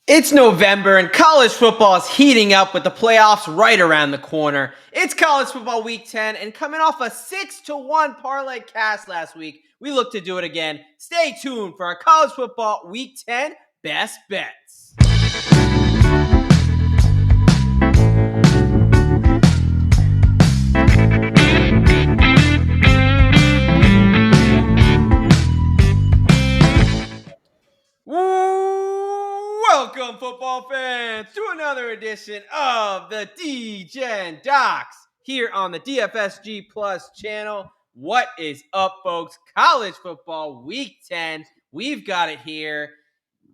It's November and college football is heating up with the playoffs right around the corner. It's college football week 10 and coming off a 6-1 parlay cast last week, we look to do it again. Stay tuned for our college football week 10 best bets. Welcome, football fans, to another edition of the D-Gen Docs here on the DFSG Plus channel. What is up, folks? College football week 10. We've got it here.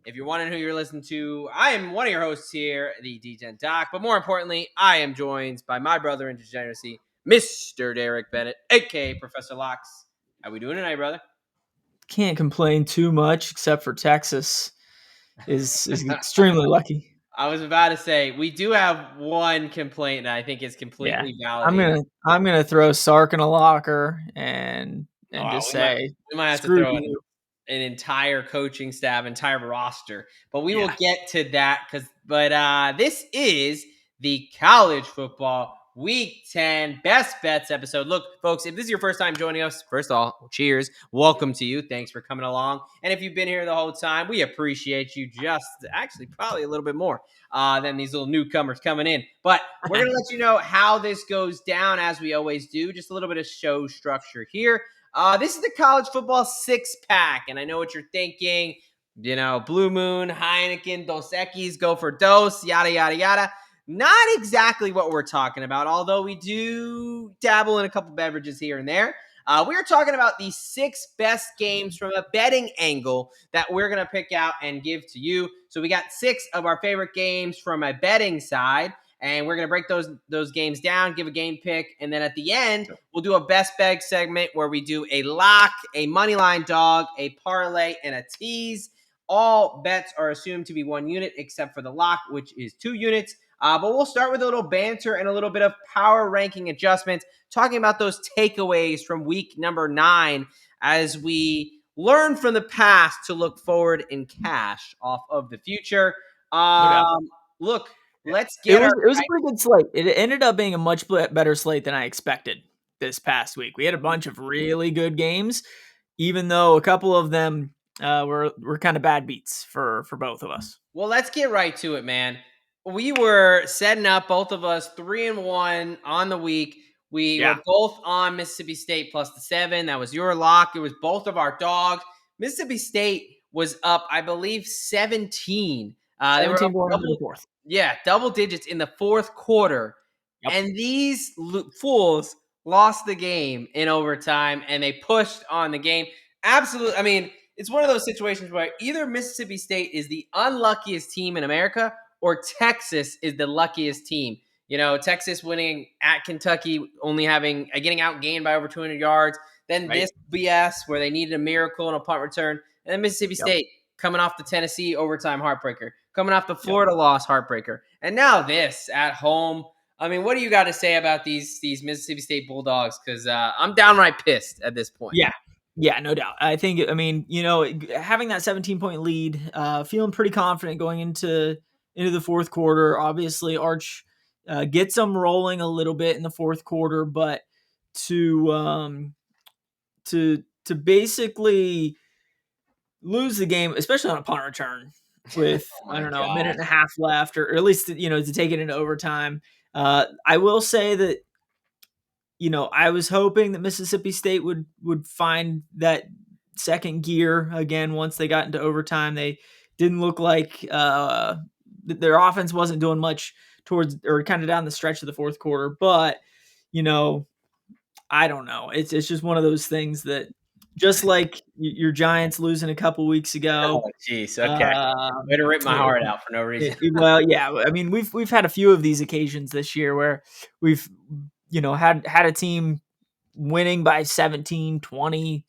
If you're wondering who you're listening to, I am one of your hosts here, the D-Gen Doc. But more importantly, I am joined by my brother in degeneracy, Mr. Derek Bennett, a.k.a. Professor Locks. How we doing tonight, brother? Can't complain too much, except for Texas is extremely lucky. I was about to say we do have one complaint that I think is completely validated. I'm gonna throw Sark in a locker and just say we might have to screw throw you. an entire coaching staff, entire roster, but we will Yeah. get to that but this is the college football week 10 best bets episode. Look, folks, if this is your first time joining us, first of all, cheers, welcome to you, thanks for coming along. And if you've been here the whole time, we appreciate you just actually probably a little bit more than these little newcomers coming in. But we're gonna let you know how this goes down, as we always do. Just a little bit of show structure here. This is the college football six pack, and I know what you're thinking. You know, Blue Moon, Heineken, Dos Equis, go for Dos, yada, yada, yada. Not exactly what we're talking about, although we do dabble in a couple beverages here and there. We are talking about the six best games from a betting angle that we're going to pick out and give to you. So we got six of our favorite games from a betting side, and we're going to break those games down, give a game pick, and then at the end, we'll do a best bet segment where we do a lock, a money line dog, a parlay, and a tease. All bets are assumed to be one unit except for the lock, which is 2 units. But we'll start with a little banter and a little bit of power ranking adjustments, talking about those takeaways from week number 9 as we learn from the past to look forward in cash off of the future. Look, let's get It was a pretty good slate. It ended up being a much better slate than I expected this past week. We had a bunch of really good games, even though a couple of them were kind of bad beats for both of us. Well, let's get right to it, man. We were setting up, both of us, 3-1 on the week. We were both on Mississippi State plus the 7. That was your lock. It was both of our dogs. Mississippi State was up, I believe, 17. They were up double digits in the fourth quarter. Yep. And these fools lost the game in overtime, and they pushed on the game. Absolutely. I mean, it's one of those situations where either Mississippi State is the unluckiest team in America or Texas is the luckiest team. You know, Texas winning at Kentucky, only getting outgained by over 200 yards. Then this BS where they needed a miracle and a punt return. And then Mississippi State coming off the Tennessee overtime heartbreaker, coming off the Florida loss heartbreaker. And now this at home. I mean, what do you got to say about these Mississippi State Bulldogs? Because I'm downright pissed at this point. Yeah, no doubt. I think, you know, having that 17-point lead, feeling pretty confident going into the fourth quarter. Obviously, Arch gets them rolling a little bit in the fourth quarter, but to basically lose the game, especially on a punt return with a minute and a half left, or at least to take it into overtime. I will say that, you know, I was hoping that Mississippi State would find that second gear again once they got into overtime. They didn't look like their offense wasn't doing much towards or kind of down the stretch of the fourth quarter. But, you know, I don't know. It's just one of those things that, just like your Giants losing a couple weeks ago. Oh, jeez. Okay. Way to rip my heart out for no reason. Well, yeah. I mean, we've had a few of these occasions this year where we've, had a team winning by 17, 20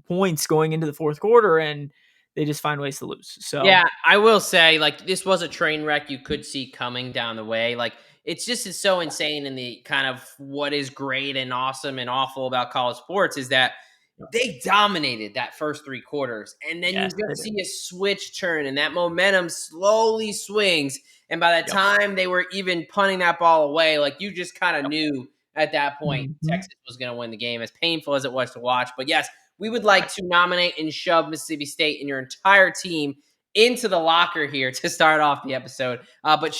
points going into the fourth quarter, and they just find ways to lose. So yeah, I will say, like, this was a train wreck you could see coming down the way. Like, it's so insane in the kind of what is great and awesome and awful about college sports is that they dominated that first 3 quarters, and then you Yes, they just did. see a switch turn, and that momentum slowly swings. And by the Yep. time they were even punting that ball away, like you just kind of Yep. knew at that point Mhm. Texas was going to win the game, as painful as it was to watch. But yes, we would like Right. to nominate and shove Mississippi State and your entire team into the locker here to start off the episode. But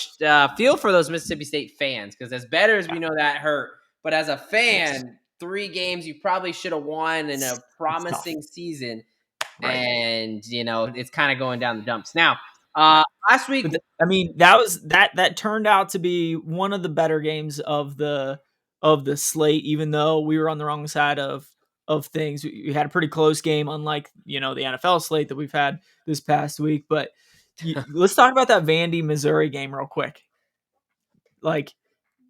feel for those Mississippi State fans, because as better as Yeah. we know that hurt, but as a It's fan, 3 games you probably should have won in a it's tough. promising season, Right. and it's kind of going down the dumps. Now, Yeah. last week, But I mean, that turned out to be one of the better games of the slate, even though we were on the wrong side of things. We had a pretty close game, unlike the NFL slate that we've had this past week. But let's talk about that Vandy Missouri game real quick. Like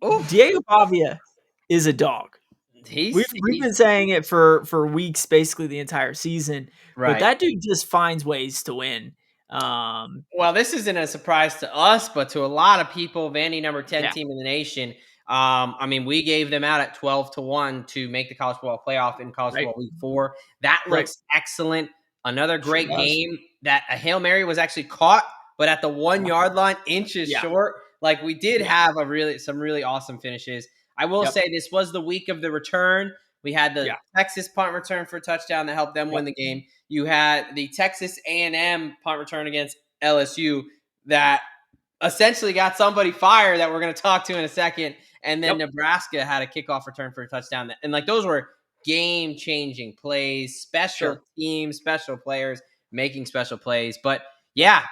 oof, Diego Pavia is a dog. We've he's been saying it for weeks, basically the entire season. But right. that dude just finds ways to win. Well, this isn't a surprise to us, but to a lot of people, Vandy number 10 Yeah. team in the nation. I mean, we gave them out at 12-1 to make the college football playoff in college Right. football week 4. That Right. looks excellent. Another Sure great does. game that a Hail Mary was actually caught, but at the 1 yard line, inches Yeah. short. Like we did Yeah. have some really awesome finishes. I will Yep. say this was the week of the return. We had the Yeah. Texas punt return for a touchdown that helped them Yep. win the game. You had the Texas A&M punt return against LSU that essentially got somebody fired that we're going to talk to in a second. And then Yep. Nebraska had a kickoff return for a touchdown. And like those were game changing plays, special Sure. teams, special players making special plays. But yeah,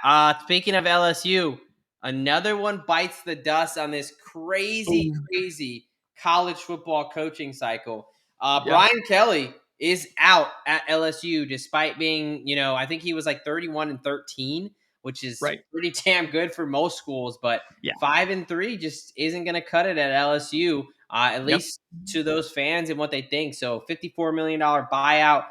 speaking of LSU, another one bites the dust on this crazy, Ooh. crazy college football coaching cycle. Yeah. Brian Kelly is out at LSU despite being, I think he was like 31-13, which is Right. pretty damn good for most schools. But Yeah. 5-3 just isn't going to cut it at LSU, at Yep. least to those fans and what they think. So $54 million buyout.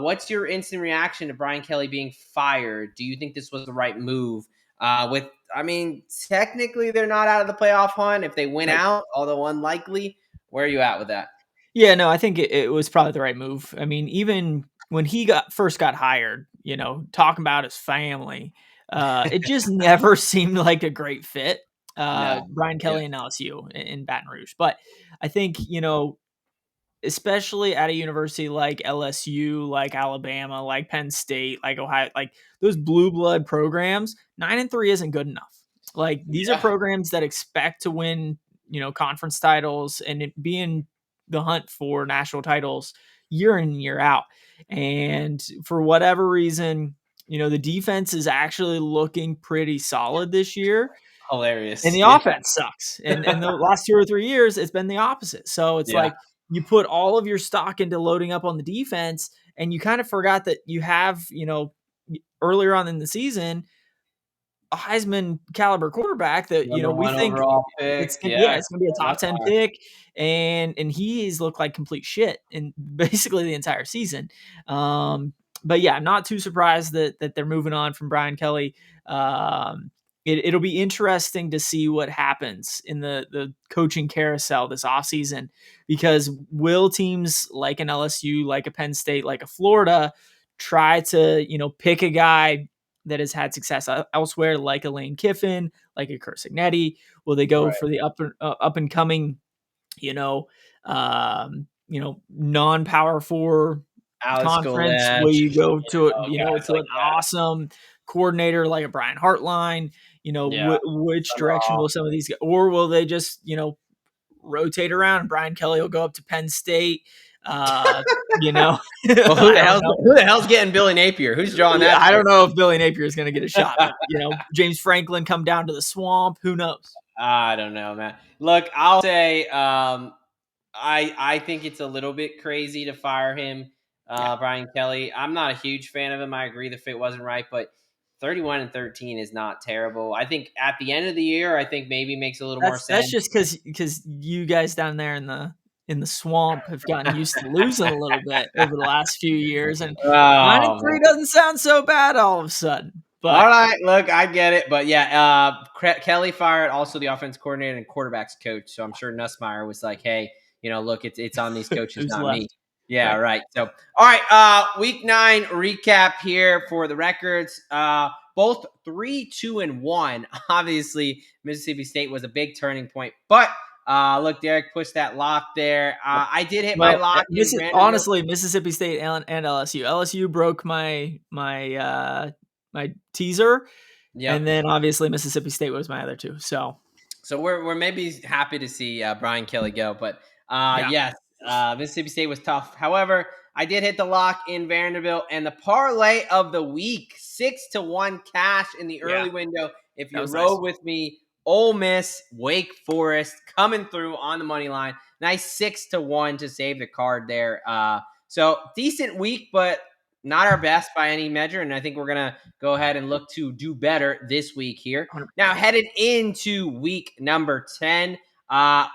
What's your instant reaction to Brian Kelly being fired? Do you think this was the right move? I mean, technically they're not out of the playoff hunt if they win Right. out, although unlikely. Where are you at with that? Yeah, no, I think it was probably the right move. I mean, even when he first got hired, talking about his family, it just never seemed like a great fit. No. Brian Yeah. Kelly and LSU in Baton Rouge. But I think, especially at a university like LSU, like Alabama, like Penn State, like Ohio, like those blue blood programs, 9-3 isn't good enough. Like these are Yeah. programs that expect to win, conference titles and be in the hunt for national titles year in and year out. And for whatever reason, the defense is actually looking pretty solid this year. And Hilarious. the Yeah. offense sucks. And the last 2 or 3 years, it's been the opposite. So it's Yeah. like you put all of your stock into loading up on the defense, and you kind of forgot that you have, earlier on in the season, a Heisman caliber quarterback that, Number we one think overall pick. Yeah. it's gonna be a top That's 10 hard. pick, and he's looked like complete shit in basically the entire season. But yeah, I'm not too surprised that they're moving on from Brian Kelly. It'll be interesting to see what happens in the coaching carousel this offseason, because will teams like an LSU, like a Penn State, like a Florida try to, pick a guy that has had success elsewhere, like a Lane Kiffin, like a Kurt Signetti? Will they go Right. for the up and coming, you know, non-power four Alex conference? Will Golech, you go to guys to like an that. awesome coordinator like a Brian Hartline? Yeah. Which direction Summerall. will some of these go, or will they just rotate around? Brian Kelly will go up to Penn State. Well, I don't know. who the hell's getting Billy Napier? Who's drawing Yeah, that I shit? don't know if Billy Napier is going to get a shot, but James Franklin come down to the swamp. Who knows? I don't know, man. Look, I'll say I think it's a little bit crazy to fire him, Yeah, Brian Kelly. I'm not a huge fan of him. I agree the fit wasn't right, but 31-13 is not terrible. I think at the end of the year, I think maybe makes a little more that's sense. just because you guys down there in the swamp have gotten used to losing a little bit over the last few years, and nine and Oh man. three doesn't sound so bad all of a sudden. All But right, look, I get it, but yeah, Kelly fired also the offense coordinator and quarterbacks coach. So I'm sure Nussmeier was like, "Hey, look, it's on these coaches, who's not me." left? Yeah, Right. right. So, all right, week 9 recap here for the records. Both 3-2-1. Obviously, Mississippi State was a big turning point, but look, Derek pushed that lock there. Yep. I did hit my Well, lock in Vanderbilt. honestly, Mississippi State and LSU. LSU broke my teaser, Yep. and then obviously Mississippi State was my other two. So So we're maybe happy to see Brian Kelly go, but yeah, yes, Mississippi State was tough. However, I did hit the lock in Vanderbilt and the parlay of the week, 6-1 cash in the yeah, early window. If that you was nice. rode with me, Ole Miss, Wake Forest coming through on the money line. Nice 6-1 to save the card there. So decent week, but not our best by any measure. And I think we're gonna go ahead and look to do better this week here. 100%. Now, headed into week number 10,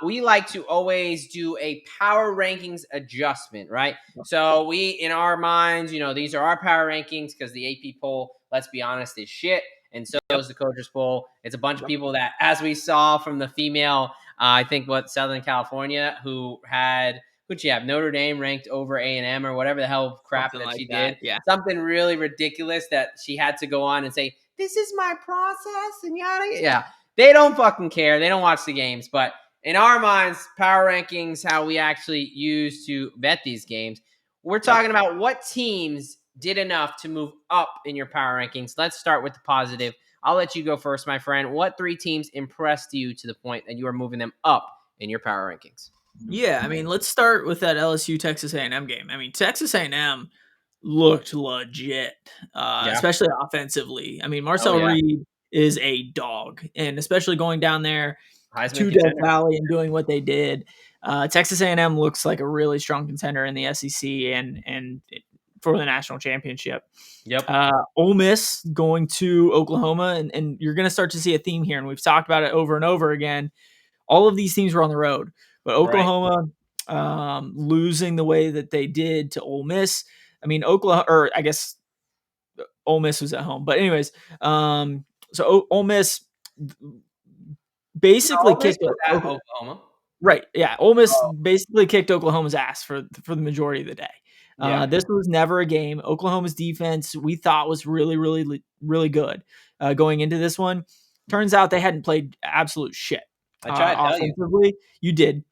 we like to always do a power rankings adjustment, right? So we, in our minds, these are our power rankings because the AP poll, let's be honest, is shit. And so Yep. is the coaches poll. It's a bunch of Yep. people that, as we saw from the female, I think Southern California, who had, who'd you have? Notre Dame ranked over A&M or whatever the hell crap Something that like she that. did. Yeah. Something really ridiculous that she had to go on and say, this is my process and yada yada. Yeah, they don't fucking care. They don't watch the games. But in our minds, power rankings, how we actually use to bet these games, we're Yep. talking about what teams did enough to move up in your power rankings. Let's start with the positive. I'll let you go first, my friend. What 3 teams impressed you to the point that you are moving them up in your power rankings? Yeah, I mean, let's start with that LSU Texas A&M game. I mean, Texas A&M looked legit, Yeah. especially offensively. I mean, Oh Marcel yeah. Reed is a dog, and especially going down there Heisman to Death contender. Valley and doing what they did. Texas A&M looks like a really strong contender in the SEC and for the national championship. Yep. Ole Miss going to Oklahoma, and you're going to start to see a theme here, and we've talked about it over and over again. All of these teams were on the road, but Right. Oklahoma losing the way that they did to Ole Miss. I mean, Oklahoma, or I guess Ole Miss was at home, but anyways, so Ole Miss No, basically Ole Miss kicked was at Oklahoma. right, yeah. Ole Miss Oh, basically kicked Oklahoma's ass for the majority of the day. yeah. This was never a game. Oklahoma's defense we thought was really, really, really good going into this one. Turns out they hadn't played absolute shit I try to tell you. offensively. You did.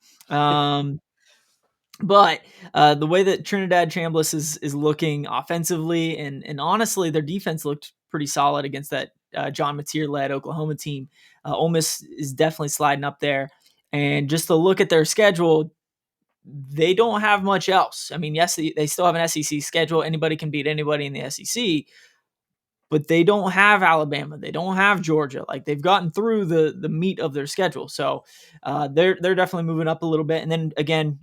But the way that Trinidad Chambliss is looking offensively, and honestly, their defense looked pretty solid against that John Mateer led Oklahoma team. Ole Miss is definitely sliding up there. And just to look at their schedule, they don't have much else. I mean, yes, they still have an SEC schedule. Anybody can beat anybody in the SEC, but they don't have Alabama. They don't have Georgia. Like they've gotten through the meat of their schedule. So they're definitely moving up a little bit. And then again,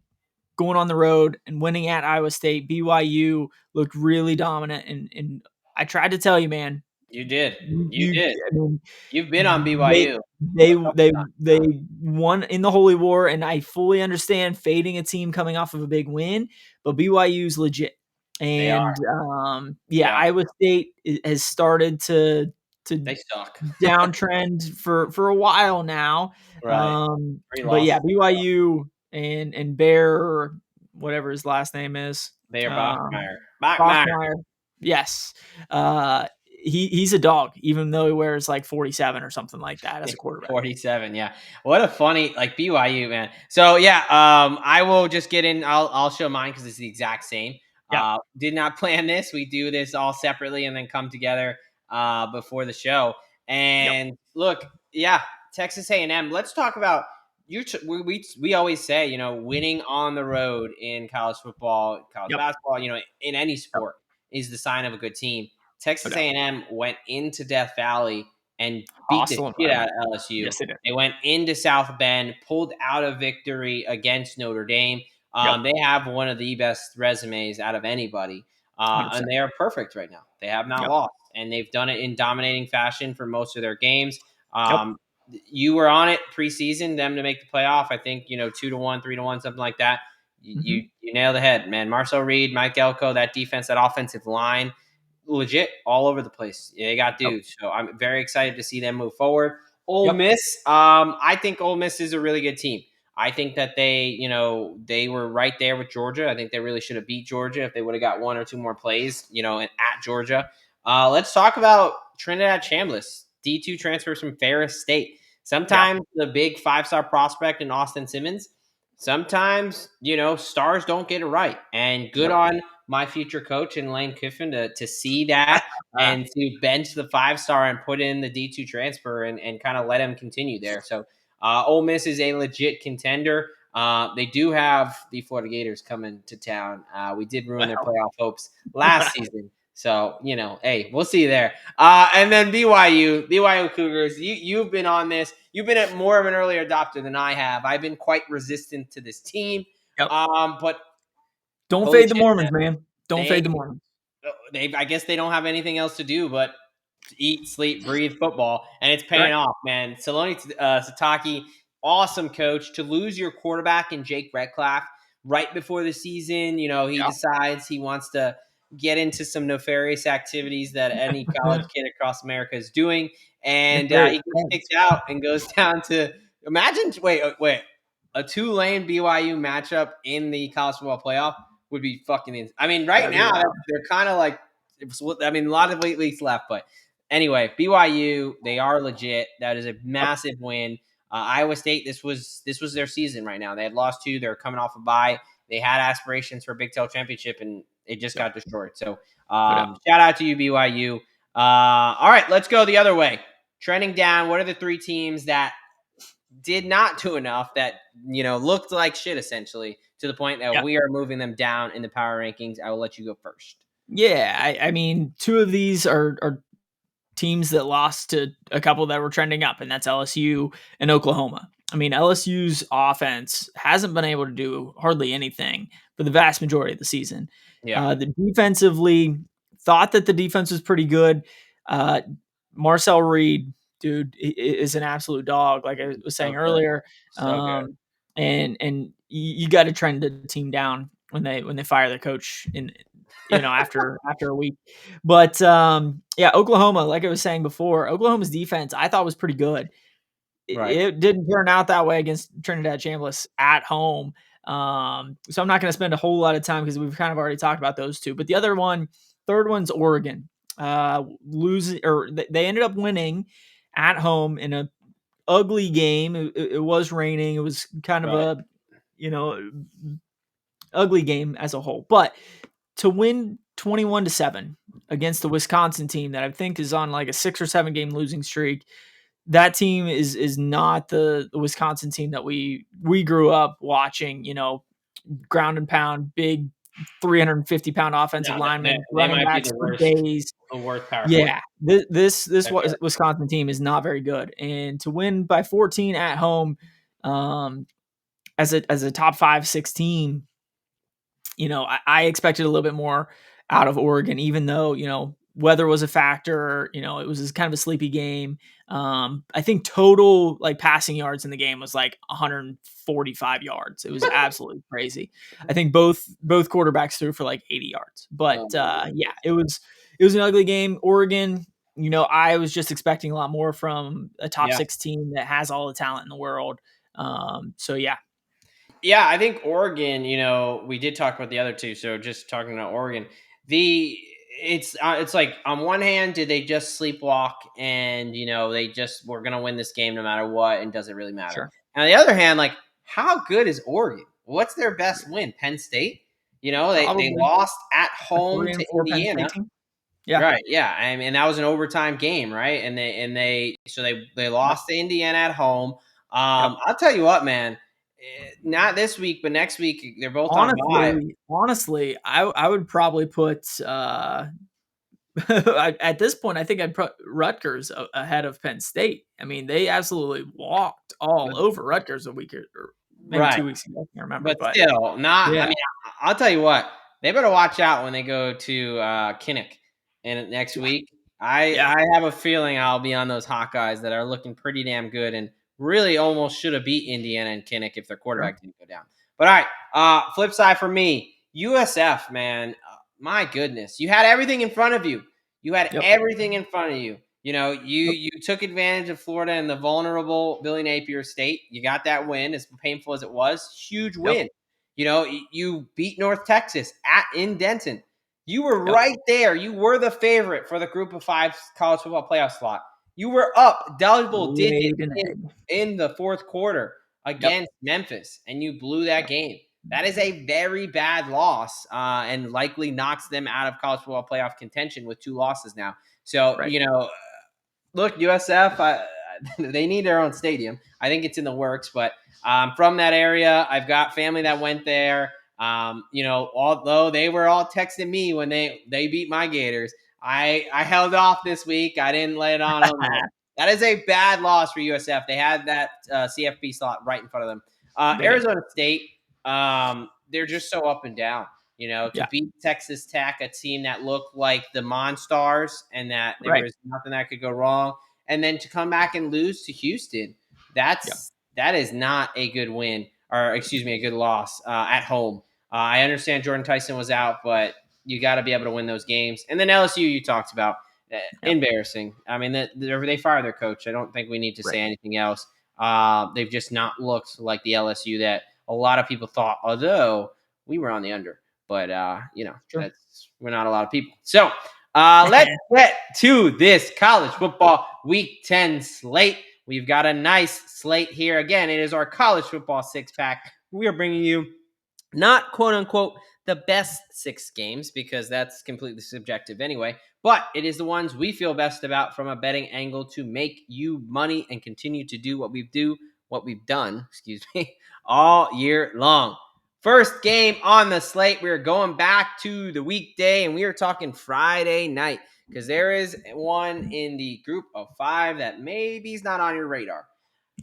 going on the road and winning at Iowa State, BYU looked really dominant. And I tried to tell you, man, You did. You you did. I mean, You've been on they BYU they a couple they times. they won in the Holy War, and I fully understand fading a team coming off of a big win, but BYU's legit. They are. And yeah, Yeah. Iowa State has started to They suck. downtrend for a while now. Right. 3 But yeah, losses. BYU and Bear, or whatever his last name is, They are um, Bachmeyer. Bachmeyer. Bachmeyer. Yes, he's a dog, even though he wears like 47 or something like that as a quarterback. 47, yeah. What a funny BYU, man. So yeah, I will just get in. I'll show mine because it's the exact same. Yeah, Did not plan this. We do this all separately and then come together before the show. yep, And look, yeah, Texas A&M. Let's talk about we always say, winning on the road in college football, college yep, basketball, in any yep, sport is the sign of a good team. no Texas doubt. A&M went into Death Valley and beat the Hostile shit out environment. of LSU. Yes, they did. They went into South Bend, pulled out a victory against Notre Dame. Yep, They have one of the best resumes out of anybody, and 100%. they are perfect right now. They have not Yep, lost, and they've done it in dominating fashion for most of their games. yep, You were on it preseason, them to make the playoff. I think 2-1, 3-1, something like that. hmm You nailed the head, man. Marcel Reed, Mike Elko, that defense, that offensive line, legit all over the place. Yeah, they got yep, dudes. So I'm very excited to see them move forward. Ole yep, Miss, I think Ole Miss is a really good team. I think that they were right there with Georgia. I think they really should have beat Georgia if they would have got one or two more plays, at Georgia. Let's talk about Trinidad Chambliss, D2 transfers from Ferris State. Yeah. Sometimes the big 5-star prospect in Austin Simmons, sometimes, stars don't get it right. And good Yep. on my future coach and Lane Kiffin to see that and to bench the 5-star and put in the D2 transfer and kind of let him continue there. So Ole Miss is a legit contender. They do have the Florida Gators coming to town. We did ruin their Well, playoff hopes last season. So, hey, we'll see you there. And then BYU Cougars, you've been on this. You've been more of an early adopter than I have. I've been quite resistant to this team. yep. But Don't holy fade the shit, Mormons, man. man. Don't They fade the Mormons. I guess they don't have anything else to do but eat, sleep, breathe football, and it's paying Right. off, man. Saloni Sataki, awesome coach. To lose your quarterback in Jake Redcliffe right before the season, he Yeah. decides he wants to get into some nefarious activities that any college kid across America is doing, and Nefarious he gets plans. kicked out and goes down to imagine. Wait, a Tulane BYU matchup in the college football playoff would be fucking. I mean, right That'd be now wild. they're kind of like. I mean, a lot of weeks left, but anyway, BYU, they are legit. That is a Yep. massive win. Iowa State, this was their season right now. They had lost two. They're coming off a bye. They had aspirations for a Big 12 championship, and it just Yep. got destroyed. So No doubt. shout out to you, BYU. All right, let's go the other way. Trending down, what are the three teams that did not do enough that looked like shit essentially to the point that Yeah. we are moving them down in the power rankings? I will let you go first. Yeah. I mean, two of these are teams that lost to a couple that were trending up, and that's LSU and Oklahoma. I mean, LSU's offense hasn't been able to do hardly anything for the vast majority of the season. Yeah. The defensively, thought that the defense was pretty good. Uh, Marcel Reed, dude, is an absolute dog. Like I was So saying good. earlier, So good. And you got to trend the team down when they fire the coach in after a week. But yeah, Oklahoma, like I was saying before, Oklahoma's defense I thought was pretty good. Right. It didn't turn out that way against Trinidad Chambliss at home. So I'm not going to spend a whole lot of time because we've kind of already talked about those two. But the third one's Oregon. Losing or they ended up winning at home in a ugly game. It was raining. It was kind of Right. a you know ugly game as a whole. But to win 21-7 against the Wisconsin team that I think is on like a 6 or 7 game losing streak, that team is not the Wisconsin team that we grew up watching, ground and pound, big 350-pound offensive No, they, linemen, they running might be backs the for worst, days. power forward. Yeah, this Ever. Wisconsin team is not very good, and to win by 14 at home, as a top 5-6 team, I expected a little bit more out of Oregon, even though, weather was a factor. It was kind of a sleepy game. I think total like passing yards in the game was like 145 yards. It was absolutely crazy. I think both quarterbacks threw for like 80 yards. But yeah, it was an ugly game. Oregon, I was just expecting a lot more from a top Yeah. 6 team that has all the talent in the world. So yeah, Yeah, I think Oregon, we did talk about the other two, so just talking about Oregon, the it's like on one hand, did they just sleepwalk and they just were gonna win this game no matter what, and does it really matter? sure. And on the other hand, like how good is Oregon? What's their best win? Penn State? They Probably lost at a home 3 to and 4 Penn Indiana. State team. Yeah. Right. Yeah. I mean, that was an overtime game, right? And they Yep. lost to Indiana at home. Yep. I'll tell you what, man. Not this week, but next week they're both on bye. Honestly, I would probably put at this point I think I'd put Rutgers ahead of Penn State. I mean, they absolutely walked all over Rutgers a week or maybe Right. 2 weeks ago. I can't remember, But but still, not. I yeah, mean, I'll tell you what. They better watch out when they go to Kinnick in next yeah, week. I yeah, I have a feeling I'll be on those Hawkeyes that are looking pretty damn good and really almost should have beat Indiana and Kinnick if their sure. quarterback didn't go down. But all right, flip side for me, USF, man. My goodness, you had everything in front of you. You had Yep. everything in front of you. You took advantage of Florida and the vulnerable Billy Napier state. You got that win, as painful as it was. Huge Yep. win. You beat North Texas in Denton. You were Yep. right there. You were the favorite for the Group of 5 college football playoff slot. You were up double digits Laid an egg. in the fourth quarter Yep. against Memphis, and you blew that Yep. game. That is a very bad loss, and likely knocks them out of college football playoff contention with 2 losses now. So, Right. look, USF, they need their own stadium. I think it's in the works, but from that area, I've got family that went there. Although they were all texting me when they beat my Gators, I held off this week. I didn't lay it on them. That is a bad loss for USF. They had that CFP slot right in front of them. They did. Arizona State, they're just so up and down. To Yeah. beat Texas Tech, a team that looked like the Monstars and that there Right. was nothing that could go wrong, and then to come back and lose to Houston, Yep. that is not a good win, or excuse me, a good loss at home. I understand Jordan Tyson was out, but you got to be able to win those games. And then LSU, you talked about, Yep. embarrassing. I mean, they fired their coach. I don't think we need to say Right. anything else. They've just not looked like the LSU that a lot of people thought, although we were on the under. But Sure. we're not a lot of people. So let's get to this college football Week 10 slate. We've got a nice slate here. Again, it is our college football 6-pack. We are bringing you not quote unquote the best 6 games, because that's completely subjective anyway, but it is the ones we feel best about from a betting angle to make you money and continue to do what we've done, excuse me, all year long. First game on the slate, we're going back to the weekday, and we are talking Friday night, because there is one in the Group of 5 that maybe is not on your radar.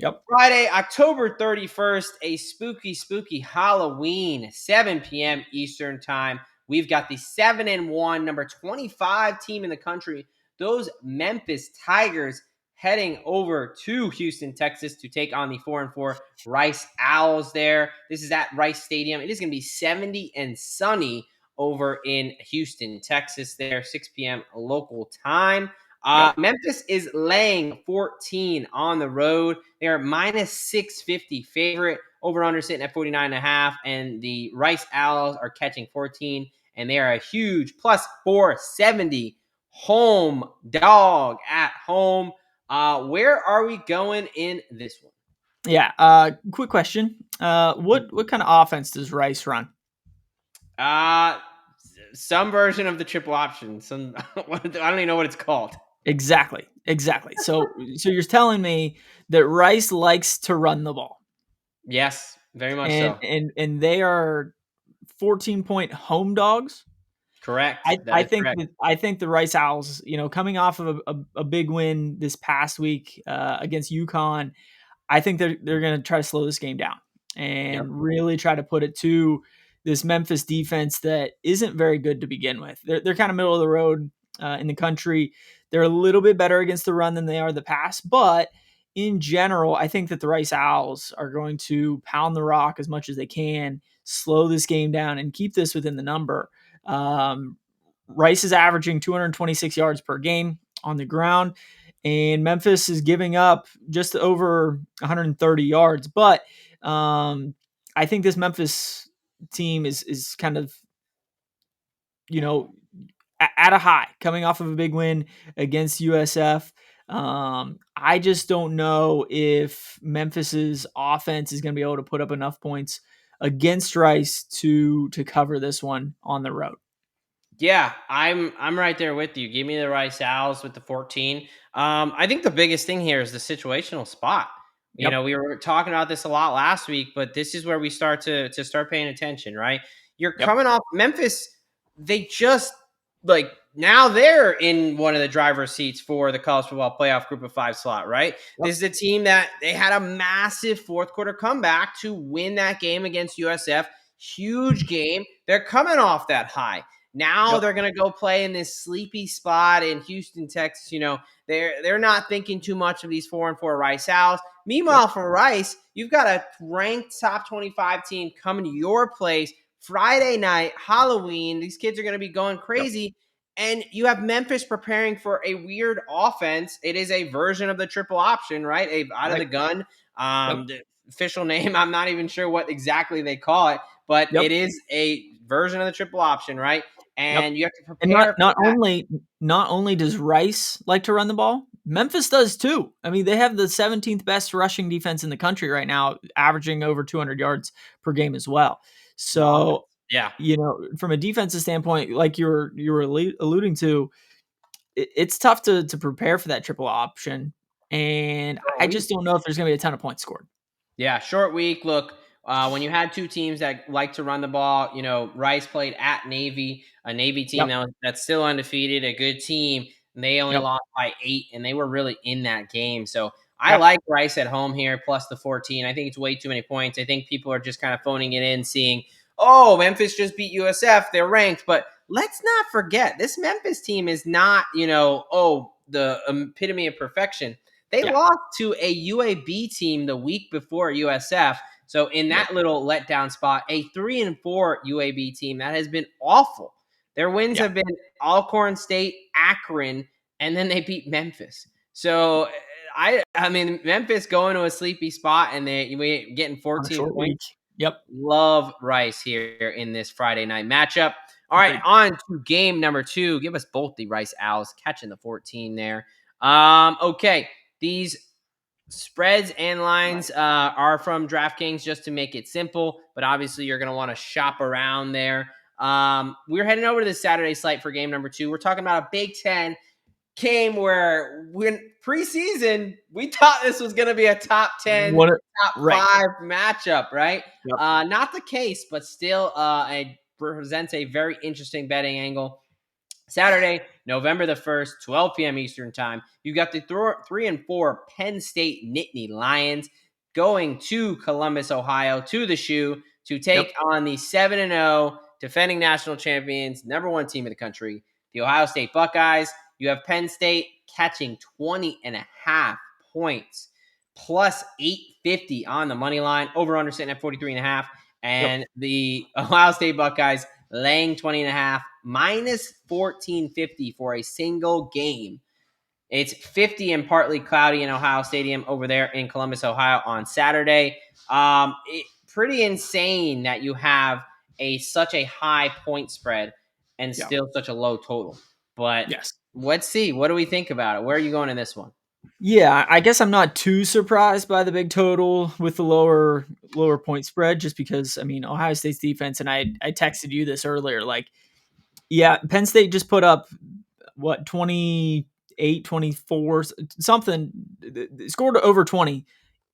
Yep. Friday, October 31st, a spooky Halloween, 7 p.m. Eastern time. We've got the 7-1, number 25 team in the country, those Memphis Tigers, heading over to Houston, Texas, to take on the 4-4 Rice Owls there. This is at Rice Stadium. It is going to be 70 and sunny over in Houston, Texas there, 6 p.m. local time. Yep. Memphis is laying 14 on the road. They are minus 650 favorite. Over-under sitting at 49.5. And the Rice Owls are catching 14. And they are a huge plus 470 home dog at home. Where are we going in this one? Yeah. Quick question. What kind of offense does Rice run? Some version of the triple option. I don't even know what it's called. Exactly. So you're telling me that Rice likes to run the ball. Yes, very much And so. and they are 14-point home dogs. Correct. I, That I is think correct. I think the Rice Owls, coming off of a big win this past week against UConn, I think they're going to try to slow this game down Yep. and really try to put it to this Memphis defense that isn't very good to begin with. They're kind of middle of the road in the country. They're a little bit better against the run than they are the pass, but in general, I think that the Rice Owls are going to pound the rock as much as they can, slow this game down, and keep this within the number. Rice is averaging 226 yards per game on the ground, and Memphis is giving up just over 130 yards. But I think this Memphis team is kind of, at a high, coming off of a big win against USF. I just don't know if Memphis's offense is going to be able to put up enough points against Rice to cover this one on the road. Yeah, I'm right there with you. Give me the Rice Owls with the 14. I think the biggest thing here is the situational spot. Yep. We were talking about this a lot last week, but this is where we start to start paying attention, right? You're Yep. coming off Memphis. They just now they're in one of the driver's seats for the college football playoff Group of 5 slot, right? Yep. This is a team that they had a massive fourth quarter comeback to win that game against USF. Huge game. They're coming off that high. Now Yep. they're going to go play in this sleepy spot in Houston, Texas. They're not thinking too much of these 4-4 Rice Owls. Meanwhile, for Rice, you've got a ranked top 25 team coming to your place Friday night, Halloween. These kids are going to be going crazy. And you have Memphis preparing for a weird offense. It is a version of the triple option, right? Out of Right. the gun. Yep. The official name, I'm not even sure what exactly they call it, but Yep. it is a version of the triple option, right? Yep. And you have to And not prepare for not that. only does Rice like to run the ball, Memphis does too. I mean, they have the 17th best rushing defense in the country right now, averaging over 200 yards per game as well. The offense. So, Yeah. from a defensive standpoint, like you were alluding to, it's tough to prepare for that triple option, and Short I week. just don't know if there's going to be a ton of points scored. Yeah, short week. Look, when you had two teams that like to run the ball, Rice played at Navy, a Navy team Yep. that's still undefeated, a good team. And they only Yep. lost by 8, and they were really in that game. So I Yep. like Rice at home here, plus the 14. I think it's way too many points. I think people are just kind of phoning it in, seeing, oh, Memphis just beat USF. They're ranked. But let's not forget, this Memphis team is not, the epitome of perfection. They Yeah. lost to a UAB team the week before USF. So in Yep. that little letdown spot, a 3-4 UAB team that has been awful. Their wins Yeah. have been Alcorn State, Akron, and then they beat Memphis. So I mean Memphis going to a sleepy spot and we getting On a 14 short week. points. Yep. Love Rice here in this Friday night matchup. All right, Agreed. on to game number 2. Give us both the Rice Owls catching the 14 there. Okay, these spreads and lines are from DraftKings just to make it simple, but obviously you're going to want to shop around there. We're heading over to the Saturday slate for game number 2. We're talking about a Big Ten game where when preseason we thought this was going to be a top 10, What a top right. 5 matchup, right? Yep. Not the case, but still it presents a very interesting betting angle. Saturday, November the 1st, 12 p.m. Eastern Time. You got the 3-4 Penn State Nittany Lions going to Columbus, Ohio, to the Shoe to Yep. take on the 7-0 defending national champions, number 1 team in the country, the Ohio State Buckeyes. You have Penn State catching 20.5 points, plus 850 on the money line, over under sitting at 43.5, Yep. and the Ohio State Buckeyes laying 20.5, minus 1450 for a single game. It's 50 and partly cloudy in Ohio Stadium over there in Columbus, Ohio on Saturday. Pretty insane that you have such a high point spread and Yeah. still such a low total. But Yes. let's see. What do we think about it? Where are you going in this one? Yeah, I guess I'm not too surprised by the big total with the lower point spread, just because I mean Ohio State's defense, and I texted you this earlier. Like, yeah, Penn State just put up what 28, 24, something, scored over 20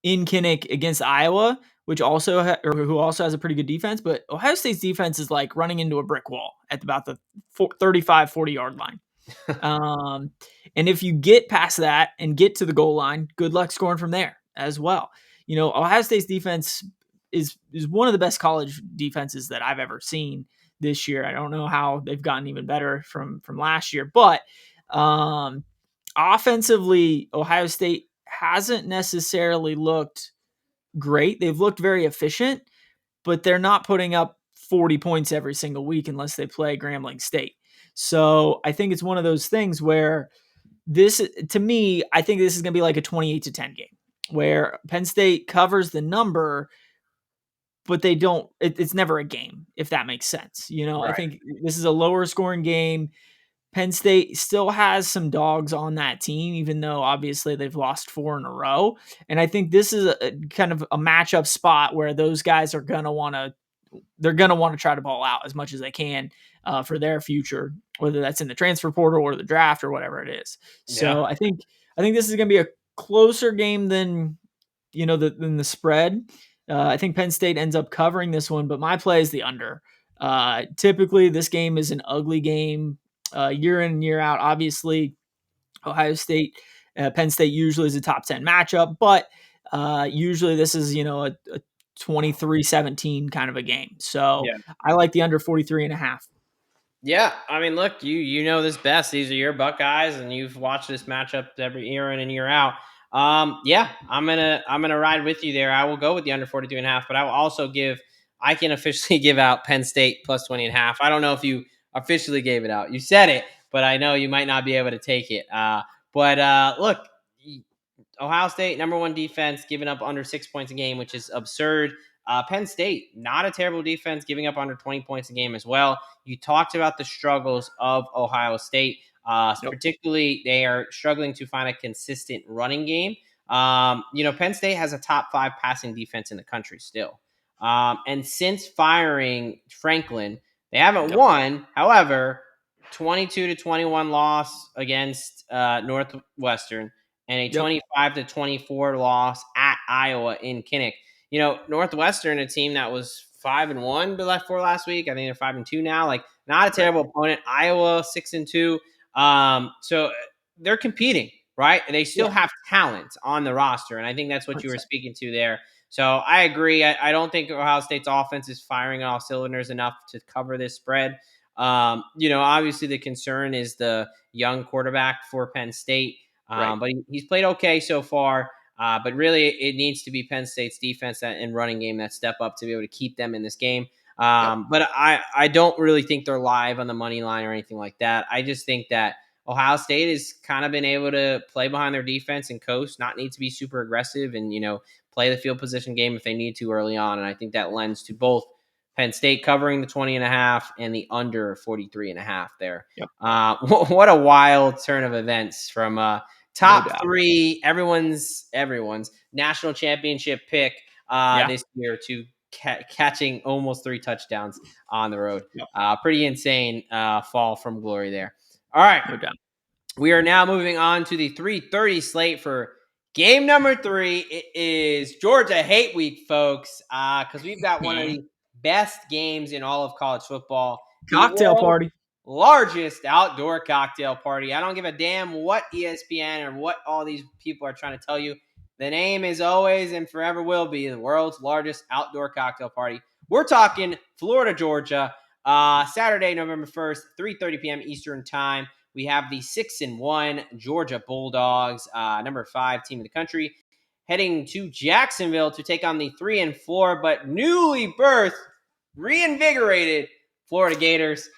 in Kinnick against Iowa, which also or who also has a pretty good defense. But Ohio State's defense is like running into a brick wall at about the 35, 40-yard line. And if you get past that and get to the goal line, good luck scoring from there as well. Ohio State's defense is one of the best college defenses that I've ever seen this year. I don't know how they've gotten even better from last year, but offensively, Ohio State hasn't necessarily looked great. They've looked very efficient, but they're not putting up 40 points every single week unless they play Grambling State. So I think it's one of those things where to me, I think this is going to be like a 28-10 game where Penn State covers the number, but they don't, it's never a game, if that makes sense. I Right. think this is a lower scoring game. Penn State still has some dogs on that team, even though obviously they've lost 4 in a row. And I think this is a kind of a matchup spot where those guys are going to want to try to ball out as much as they can for their future, whether that's in the transfer portal or the draft or whatever it is. Yeah. So I think this is going to be a closer game than than the spread. I think Penn State ends up covering this one, but my play is the under. Typically, this game is an ugly game year in and year out. Obviously, Ohio State, Penn State usually is a top 10 matchup, but usually this is, a 23-17 kind of a game. So Yeah. I like the under 43.5. Yeah, I mean, look, you know this best. These are your Buckeyes, and you've watched this matchup every year in and year out. Yeah, I'm gonna ride with you there. I will go with the under 42.5, but I can officially give out Penn State plus 20.5. I don't know if you officially gave it out. You said it, but I know you might not be able to take it. Look, Ohio State, number one defense, giving up under 6 points a game, which is absurd. Penn State, not a terrible defense, giving up under 20 points a game as well. You talked about the struggles of Ohio State. Yep. Particularly, they are struggling to find a consistent running game. Penn State has a top 5 passing defense in the country still. And since firing Franklin, they haven't won. However, 22-21 loss against Northwestern and a 25-24 loss at Iowa in Kinnick. Northwestern, a team that was 5-1 before last week. I think they're 5-2 now. Like, not a terrible opponent. Iowa 6-2. So they're competing, right? They still have talent on the roster, and I think that's what you were speaking to there. So I agree. I don't think Ohio State's offense is firing on all cylinders enough to cover this spread. Obviously the concern is the young quarterback for Penn State. But he's played okay so far. But really, it needs to be Penn State's defense and running game that step up to be able to keep them in this game. But I don't really think they're live on the money line or anything like that. I just think that Ohio State has kind of been able to play behind their defense and coast, not need to be super aggressive and, play the field position game if they need to early on. And I think that lends to both Penn State covering the 20.5 and the under 43.5 there. What a wild turn of events from top 3, everyone's national championship pick this year to catching almost 3 touchdowns on the road. Pretty insane fall from glory there. All right. No doubt. We are now moving on to the 3:30 slate for game number 3. It is Georgia Hate Week, folks, because we've got one of the best games in all of college football. Cocktail party. Largest outdoor cocktail party. I don't give a damn what ESPN or what all these people are trying to tell you. The name is always and forever will be the world's largest outdoor cocktail party. We're talking Florida, Georgia, Saturday, November 1st, 3:30 p.m. Eastern time. We have the 6-1 Georgia Bulldogs, number 5 team in the country, heading to Jacksonville to take on the 3-4 but newly birthed, reinvigorated Florida Gators.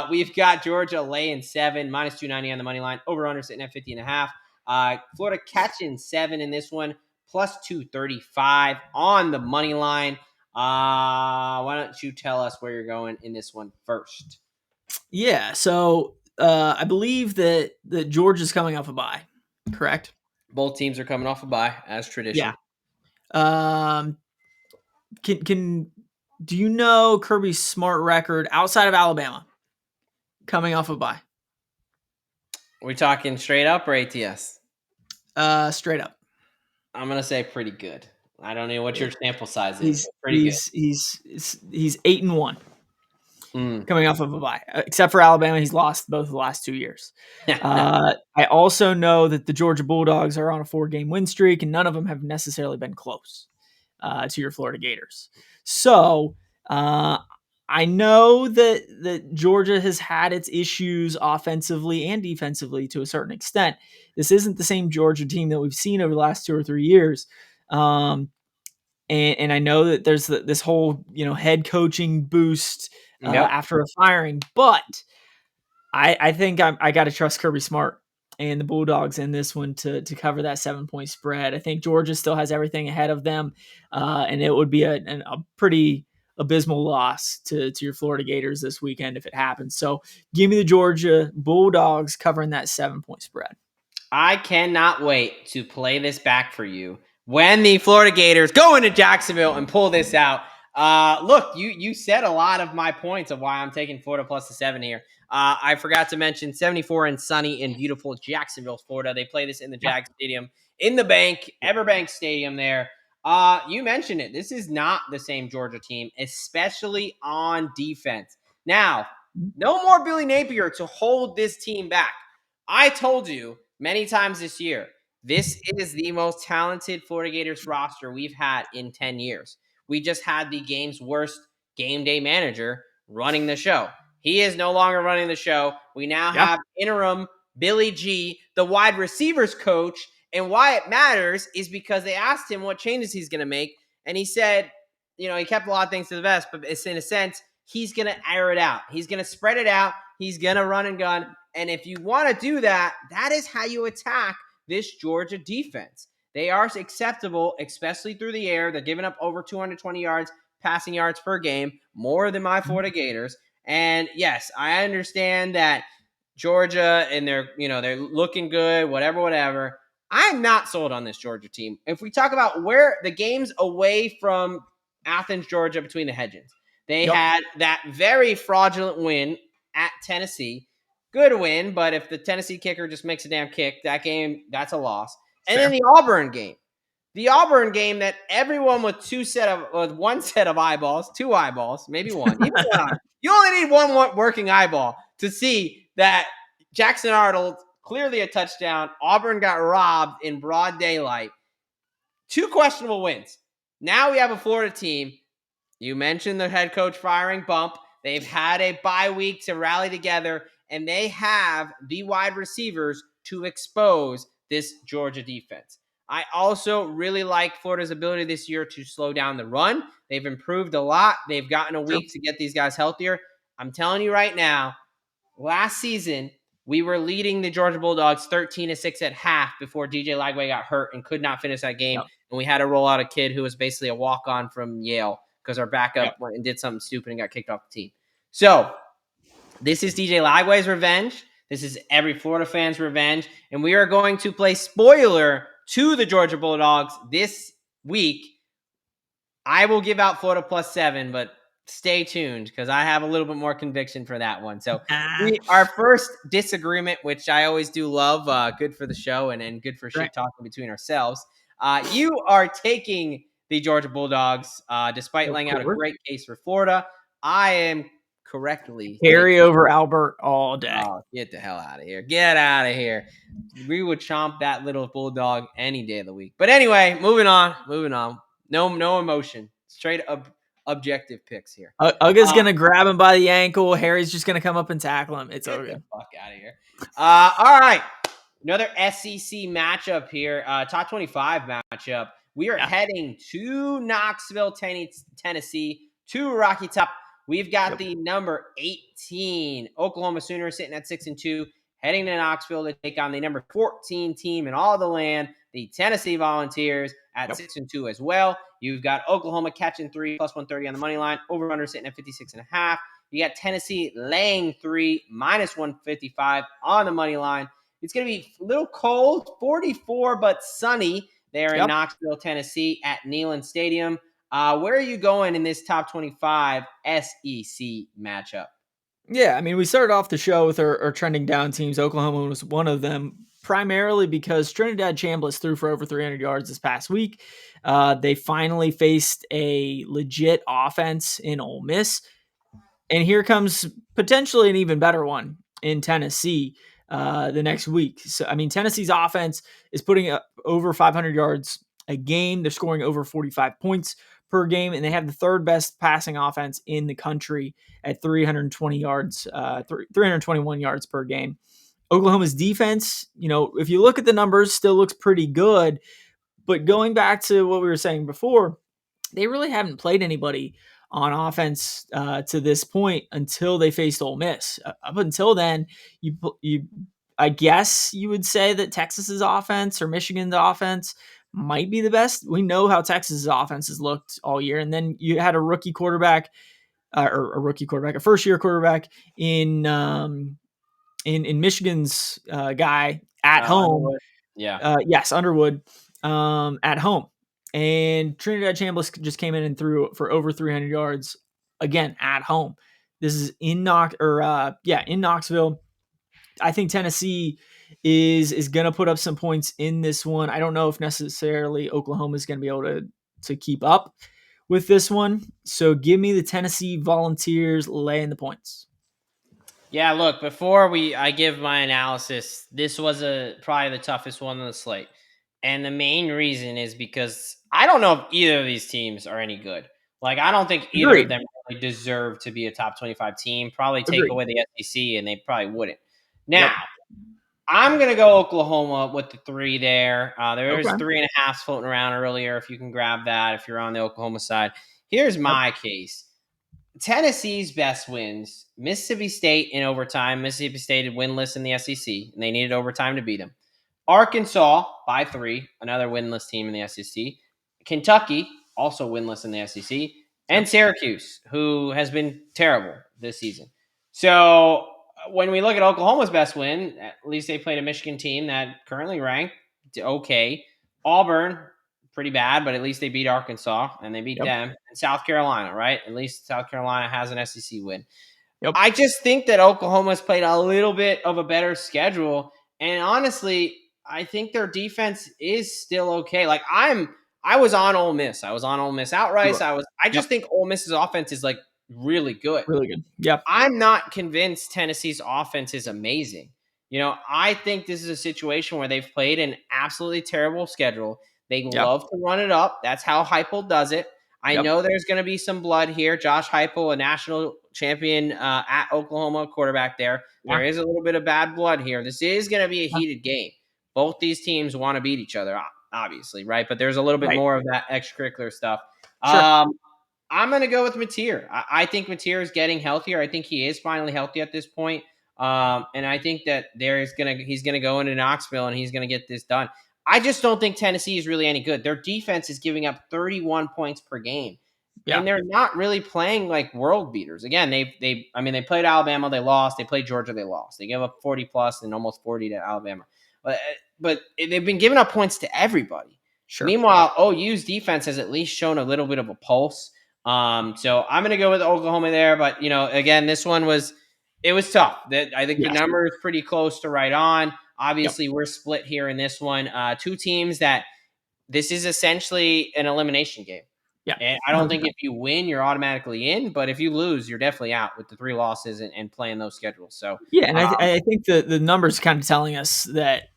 We've got Georgia laying 7, minus 290 on the money line, over under sitting at 50.5. Florida catching 7 in this one, plus 235 on the money line. Why don't you tell us where you're going in this one first? Yeah, so I believe that Georgia's coming off a bye, correct? Both teams are coming off a bye, as tradition. Yeah. Do you know Kirby Smart record outside of Alabama coming off a bye? Are we talking straight up or ATS? Straight up. I'm gonna say pretty good. I don't know what your sample size is. He's 8-1 coming off of a bye. Except for Alabama, he's lost both of the last 2 years. I also know that the Georgia Bulldogs are on a 4-game win streak, and none of them have necessarily been close to your Florida Gators. So I know that Georgia has had its issues offensively and defensively to a certain extent. This isn't the same Georgia team that we've seen over the last 2 or 3 years. And I know that there's this whole head coaching boost after a firing, but I think I got to trust Kirby Smart and the Bulldogs in this one to cover that 7-point spread. I think Georgia still has everything ahead of them, and it would be a pretty abysmal loss to your Florida Gators this weekend if it happens. So give me the Georgia Bulldogs covering that 7-point spread. I cannot wait to play this back for you when the Florida Gators go into Jacksonville and pull this out. Look, you said a lot of my points of why I'm taking Florida plus the 7 here. I forgot to mention 74 and sunny in beautiful Jacksonville, Florida. They play this in the Jag Stadium, in the Everbank Stadium there. You mentioned it. This is not the same Georgia team, especially on defense. Now, no more Billy Napier to hold this team back. I told you many times this year, this is the most talented Florida Gators roster we've had in 10 years. We just had the game's worst game day manager running the show. He is no longer running the show. We now have interim Billy G, the wide receivers coach. And why it matters is because they asked him what changes he's going to make. And he said, he kept a lot of things to the vest, but it's in a sense, he's going to air it out. He's going to spread it out. He's going to run and gun. And if you want to do that, that is how you attack this Georgia defense. They are acceptable, especially through the air. They're giving up over 220 yards, passing yards per game, more than my Florida Gators. And yes, I understand that Georgia and they're looking good, whatever. I'm not sold on this Georgia team. If we talk about where the games away from Athens, Georgia, between the hedges, they had that very fraudulent win at Tennessee. Good win, but if the Tennessee kicker just makes a damn kick, that's a loss. And then the Auburn game. The Auburn game that everyone with one set of eyeballs, two eyeballs, maybe one, even one eye. You only need one working eyeball to see that Jackson Arnold, clearly a touchdown. Auburn got robbed in broad daylight. Two questionable wins. Now we have a Florida team. You mentioned the head coach firing bump. They've had a bye week to rally together, and they have the wide receivers to expose this Georgia defense. I also really like Florida's ability this year to slow down the run. They've improved a lot. They've gotten a week to get these guys healthier. I'm telling you right now, last season, we were leading the Georgia Bulldogs 13-6 at half before DJ Lagway got hurt and could not finish that game. And we had to roll out a kid who was basically a walk-on from Yale because our backup went and did something stupid and got kicked off the team. So this is DJ Lagway's revenge. This is every Florida fan's revenge. And we are going to play spoiler to the Georgia Bulldogs this week. I will give out Florida +7, but stay tuned because I have a little bit more conviction for that one. So our first disagreement, which I always do love, good for the show and good for shit talking between ourselves. You are taking the Georgia Bulldogs, despite laying out a great case for Florida. I am correctly carry over Albert all day. Oh, get the hell out of here. Get out of here. We would chomp that little bulldog any day of the week. But anyway, moving on. No emotion. Straight up objective picks here. Uga's going to grab him by the ankle. Harry's just going to come up and tackle him. It's all good. Get the fuck out of here. All right. Another SEC matchup here. Top 25 matchup. We are heading to Knoxville, Tennessee, to Rocky Top. We've got the number 18 Oklahoma Sooners sitting at 6-2, heading to Knoxville to take on the number 14 team in all the land, the Tennessee Volunteers at 6-2 as well. You've got Oklahoma catching 3 +130 on the money line, over under sitting at 56.5. You got Tennessee laying 3 -155 on the money line. It's going to be a little cold, 44 but sunny there in Knoxville, Tennessee at Neyland Stadium. Where are you going in this top 25 SEC matchup? Yeah, I mean, we started off the show with our trending down teams. Oklahoma was one of them, primarily because Trinidad Chambliss threw for over 300 yards this past week. They finally faced a legit offense in Ole Miss. And here comes potentially an even better one in Tennessee the next week. So, I mean, Tennessee's offense is putting up over 500 yards a game. They're scoring over 45 points per game, and they have the third best passing offense in the country at 321 yards per game. Oklahoma's defense, if you look at the numbers, still looks pretty good. But going back to what we were saying before, they really haven't played anybody on offense to this point until they faced Ole Miss. Up until then, I guess you would say that Texas's offense or Michigan's offense might be the best. We know how Texas's offense has looked all year, and then you had a rookie quarterback, a first-year quarterback in Michigan's guy at home. Underwood. Yes, Underwood at home. And Trinidad Chambliss just came in and threw for over 300 yards again at home. This is in Knoxville. I think Tennessee is going to put up some points in this one. I don't know if necessarily Oklahoma is going to be able to keep up with this one. So give me the Tennessee Volunteers laying the points. Yeah, look, before I give my analysis, this was probably the toughest one on the slate. And the main reason is because I don't know if either of these teams are any good. Like, I don't think either of them really deserve to be a top 25 team. Probably take away the SEC, and they probably wouldn't. Now, I'm going to go Oklahoma with the 3 there. There was 3.5 floating around earlier, if you can grab that, if you're on the Oklahoma side. Here's my case. Tennessee's best wins: Mississippi State in overtime. Mississippi State had winless in the SEC, and they needed overtime to beat them. Arkansas by 3, another winless team in the SEC. Kentucky, also winless in the SEC. And Yep. Syracuse, who has been terrible this season. So when we look at Oklahoma's best win, at least they played a Michigan team that currently ranked okay. Auburn, pretty bad, but at least they beat Arkansas and they beat Yep. them. And South Carolina, right? At least South Carolina has an SEC win. Yep. I just think that Oklahoma's played a little bit of a better schedule. And honestly, I think their defense is still okay. Like I was on Ole Miss. I was on Ole Miss outright. Sure. I Yep. just think Ole Miss's offense is like really good. Really good. Yep. I'm not convinced Tennessee's offense is amazing. I think this is a situation where they've played an absolutely terrible schedule. They Yep. love to run it up. That's how Heupel does it. I Yep. know there's going to be some blood here. Josh Heupel, a national champion at Oklahoma quarterback there. Yeah. There is a little bit of bad blood here. This is going to be a Yeah. heated game. Both these teams want to beat each other, obviously, right? But there's a little bit Right. more of that extracurricular stuff. Sure. I'm going to go with Mateer. I think Mateer is getting healthier. I think he is finally healthy at this point. And I think that he's gonna go into Knoxville and he's gonna get this done. I just don't think Tennessee is really any good. Their defense is giving up 31 points per game, Yeah. and they're not really playing like world beaters. Again, they played Alabama, they lost. They played Georgia, they lost. They gave up 40 plus and almost 40 to Alabama, but they've been giving up points to everybody. Sure. Meanwhile, OU's defense has at least shown a little bit of a pulse. So I'm going to go with Oklahoma there, but again, this one was tough. I think the Yes. number is pretty close to right on. Yep. Obviously, we're split here in this one. Two teams that this is essentially an elimination game. Yeah. And I don't 100%. think if you win, you're automatically in, but if you lose, you're definitely out with the 3 losses and playing those schedules. So Yeah, and I think the numbers kind of telling us that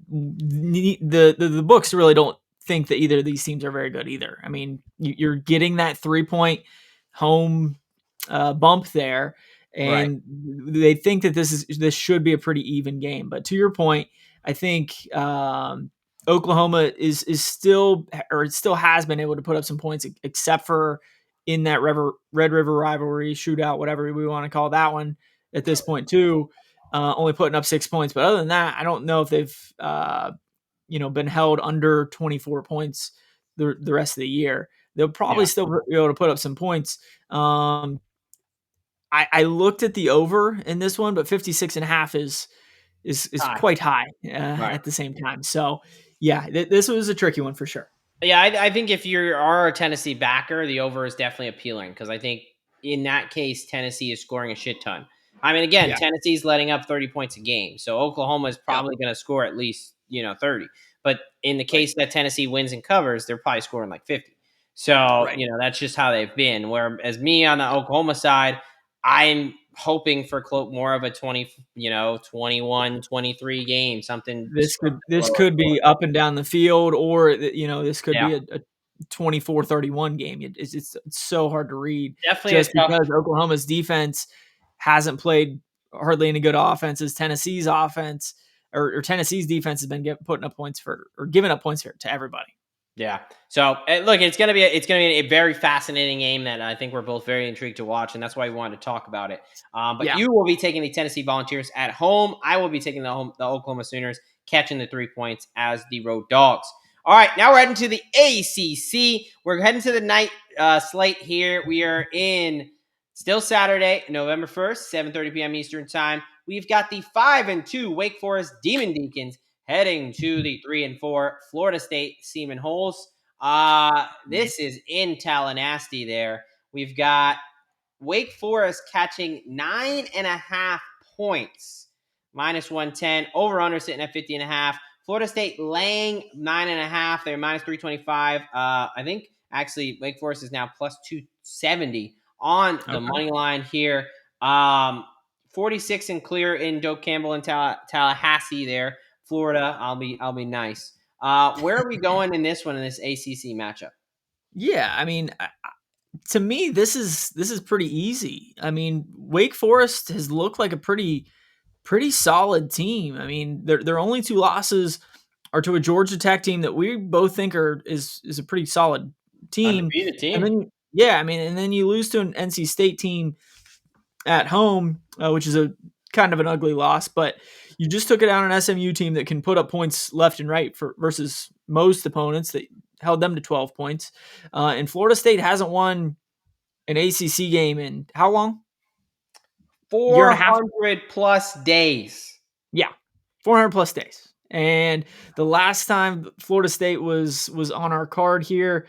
the books really don't think that either of these teams are very good either. I mean, you're getting that 3-point home bump there, right, and they think that this should be a pretty even game. But to your point, I think Oklahoma is still, or it still has been able to put up some points, except for in that Red River rivalry shootout, whatever we want to call that one at this point too. Only putting up 6 points, but other than that, I don't know if they've been held under 24 points the rest of the year. They'll probably yeah, still be able to put up some points. I looked at the over in this one, but 56.5 is high, quite high right. at the same time. So yeah, this was a tricky one for sure. Yeah, I think if you are a Tennessee backer, the over is definitely appealing because I think in that case, Tennessee is scoring a shit ton. I mean, again, Yeah. Tennessee's letting up 30 points a game, so Oklahoma is Yep. probably going to score at least 30. But in the Right. case that Tennessee wins and covers, they're probably scoring like 50. So Right. that's just how they've been. Whereas me on the Oklahoma side, I'm hoping for more of a 20, 21, 23 game, something This a could bit this lower could score. be up and down the field, or this could Yeah, be a 24-31 game. It's so hard to read definitely a just tough. because Oklahoma's defense hasn't played hardly any good offenses. Tennessee's offense or Tennessee's defense has been putting up points or giving up points here to everybody. Yeah. So look, it's gonna be a very fascinating game that I think we're both very intrigued to watch, and that's why we wanted to talk about it. But Yeah. you will be taking the Tennessee Volunteers at home. I will be taking the Oklahoma Sooners, catching the 3 points as the road dogs. All right, now we're heading to the ACC. We're heading to the night slate here. We are in still Saturday, November 1st, 7:30 p.m. Eastern time. We've got the 5-2 Wake Forest Demon Deacons heading to the 3-4 Florida State Seaman Holes. This is in Tallahassee there. We've got Wake Forest catching 9.5 points, -110. Over under sitting at 50.5. Florida State laying 9.5. They're -325. I think actually Wake Forest is now +270 on the Okay. money line here. 46 and clear in Doak Campbell and Tallahassee there. Florida, I'll be nice. Where are we going in this one in this ACC matchup? Yeah, I mean, to me, this is pretty easy. I mean, Wake Forest has looked like a pretty solid team. I mean, their only 2 losses are to a Georgia Tech team that we both think is a pretty solid team. Undefeated And team. then Yeah, I mean, and then you lose to an NC State team at home, which is a kind of an ugly loss, but you just took it out an SMU team that can put up points left and right for versus most opponents that held them to 12 points. And Florida State hasn't won an ACC game in how long? Year and a half? 400 plus days. Yeah, 400 plus days. And the last time Florida State was on our card here,